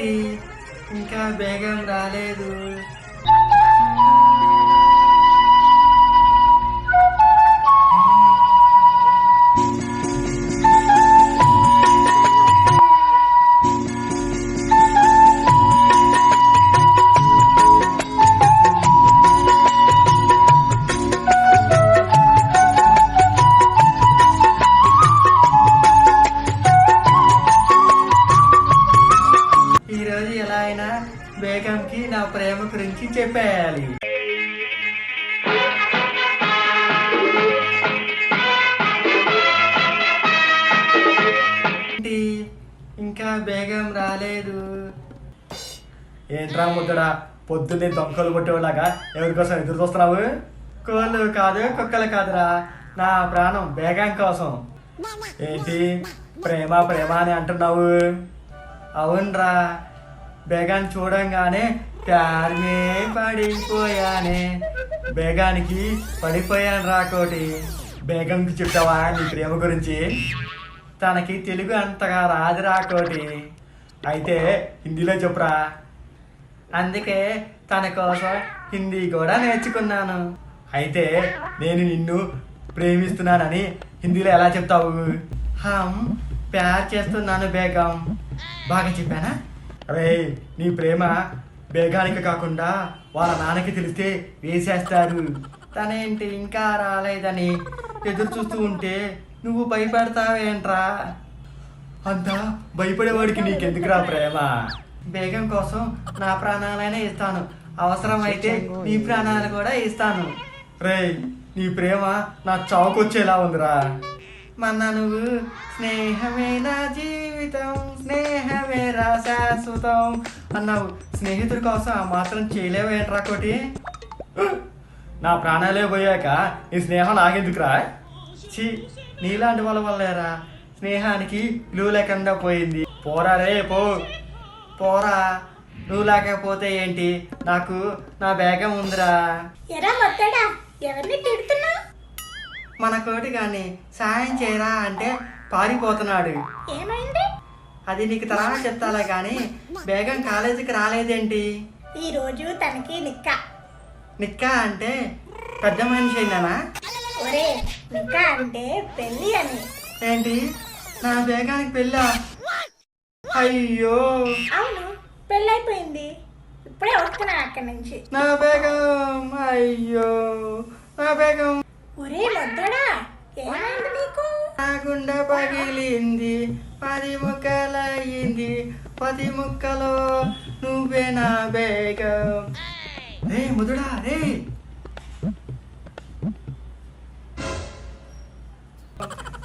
ఏంటి ఇంకా బేగం రాలేదు? ఈరోజు ఎలా అయినా బేగంకి నా ప్రేమ గురించి చెప్పేయాలి. ఏంటి ఇంకా బేగం రాలేదు? ఏంట్రా ముద్దడా పొద్దున్నే దొంగలు కొట్టేలాగా ఎవరి కోసం ఎదురు చూస్తున్నావు? కోళ్ళు కాదు కుక్కలు కాదురా, నా ప్రాణం బేగం కోసం. ఏంటి ప్రేమ ప్రేమ అని అంటున్నావు? అవునరా, బేగాన్ని చూడంగానే ప్యార్మే పడిపోయానే. బేగానికి పడిపోయాను రా కోటి. బేగంకి చెప్తావా నీ ప్రేమ గురించి? తనకి తెలుగు అంతగా రాదు రా కోటి, అయితే హిందీలో చెప్పురా. అందుకే తన కోసం హిందీ కూడా నేర్చుకున్నాను. అయితే నేను నిన్ను ప్రేమిస్తున్నానని హిందీలో ఎలా చెప్తావు? హమ్ ప్యార్ చేస్తున్నాను బేగం. బాగా చెప్పానా? అరే నీ ప్రేమ బేగానికి కాకుండా వాళ్ళ నాన్నకి తెలిస్తే వేసేస్తారు. తనేంటి ఇంకా రాలేదని ఎదురు చూస్తూ ఉంటే నువ్వు భయపడతావేంట్రా? అంతా భయపడేవాడికి నీకెందుకురా ప్రేమ? బేగం కోసం నా ప్రాణాలైనా ఇస్తాను, అవసరమైతే నీ ప్రాణాలు కూడా ఇస్తాను. రే నీ ప్రేమ నా చావుకొచ్చేలా ఉందిరా. మొన్న నువ్వు స్నేహమే నా జీవితం, స్నేహమే రా శాశ్వతం అన్నావు. స్నేహితుడి కోసం ఆ మాత్రం చేయలేవేంట్రా కోటి? నా ప్రాణాలే పోయాక నీ స్నేహం నాకెందుకురా? ఛీ, నీలాంటి వాళ్ళ వల్లేరా స్నేహానికి విలువ లేకుండా పోయింది. పోరా రే పో. పోరా, నువ్వు లేకపోతే ఏంటి, నాకు నా బేగం ఉందిరా. ఎరా వద్దాడా, ఎవరిని తిడుతున్నా? మన కోటి కానీ సాయం చేయరా అంటే పారిపోతున్నాడు. ఏమైంది? అది నీకు తర్వాత చెప్తాలే కానీ బేగం కాలేజీకి రాలేదేంటి? ఈ రోజు తనకి నిక్క. నిక్కా అంటే పెద్ద మనిషి అయినానా? ఒరే, నిక్క అంటే పెళ్ళి అని. ఏంటి నా బేగానికి పెళ్ళా? అయ్యో, అవును, పెళ్ళైపోయింది. ఇప్పుడే వస్తున్నా అక్కడి నుంచి. నా బేగం, అయ్యో నా బేగం. ఒరే వద్దాడా, ఏమైంది నీకు? నా గుండె పగిలింది, 10 ముక్కలయ్యింది, 10 ముక్కలో నువ్వే నా బేగం. రే ముదుడా రే,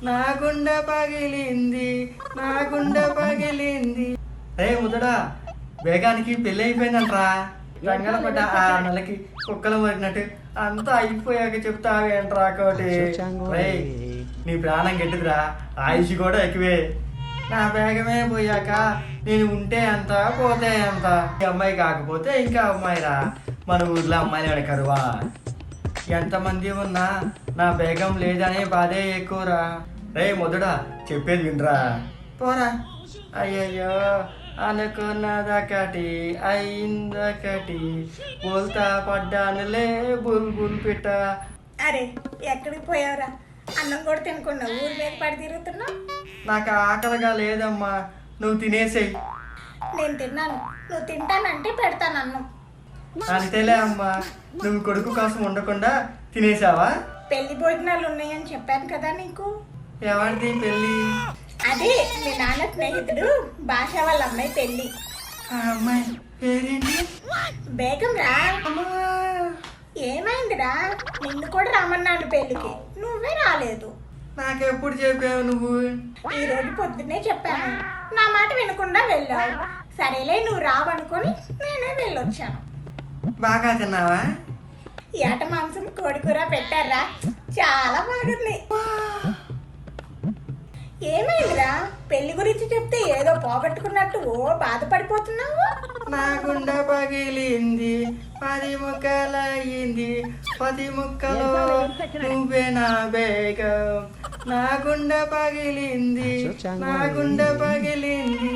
నా గుండె పగిలింది, నా గుండె పగిలింది. రే ముదుడా, బేగానికి పెళ్ళి అయిపోయిందంట్రా. రంగల పడ్డ 6 నెలలకి కుక్కలు మరినట్టు అంతా అయిపోయాక చెప్తావేంట్రా కోటి? రే నీ ప్రాణం గట్టిదిరా, ఆయుష్ కూడా ఎక్కువే. నా బేగమే పోయాక నేను ఉంటే ఎంత పోతే ఎంత. ఈ అమ్మాయి కాకపోతే ఇంకా అమ్మాయిరా, మన ఊర్లో అమ్మాయిలు కరువా? ఎంతమంది ఉన్నా నా బేగం లేదనే బాధే ఎక్కువరా. రే మొదడా చెప్పేది వినరా. పోరా. అయ్యయ్యో అనుకున్నదొకటి అయిందొకటి, బోల్తా పడ్డానులే బుల్బుల్ పిట్ట. అరే ఎక్కడికి పోయావురా? అన్నం కూడా తినకుండా ఊరి మీద పడి తిరుగుతున్నావు. నాకు ఆకలిగా లేదమ్మా, నువ్వు తినేసేయి. నేను తిన్నాను, నువ్వు తింటానంటే పెడతాను అన్నం. అంతేలే అమ్మా, నువ్వు కొడుకు కోసం ఉండకుండా తినేసావా? పెళ్లి భోజనాలు ఉన్నాయని చెప్పాను కదా నీకు. ఎవరిది పెళ్ళి? అదే మీ నాన్న స్నేహితుడు భాష వాళ్ళ అమ్మాయి పెళ్లి. ఆ అమ్మాయి పేరేంటి? బేగం రా. అమ్మా, ఏమైందిరా? నిన్ను కూడా రమ్మన్నాను పెళ్లికి, నువ్వే రాలేదు. నాకెప్పుడు చెప్పావు నువ్వు? ఈ రోజు పొద్దున్నే చెప్పాను, నా మాట వినకుండా వెళ్ళావు. సరేలే నువ్వు రావనుకొని నేనే వెళ్ళొచ్చాను. బాగా తిన్నావా? ఏట మాంసం కోడి కూర పెట్టారా, చాలా బాగుంది. ఏమైందిరా? పెళ్లి గురించి చెప్తే ఏదో పోగొట్టుకున్నట్టు ఓ బాధపడిపోతున్నావు. నా గుండె పగిలింది, 10 ముక్కలయ్యింది, 10 ముక్కలో నువ్వే నా బేగం. నా గుండె పగిలింది, నా గుండె పగిలింది.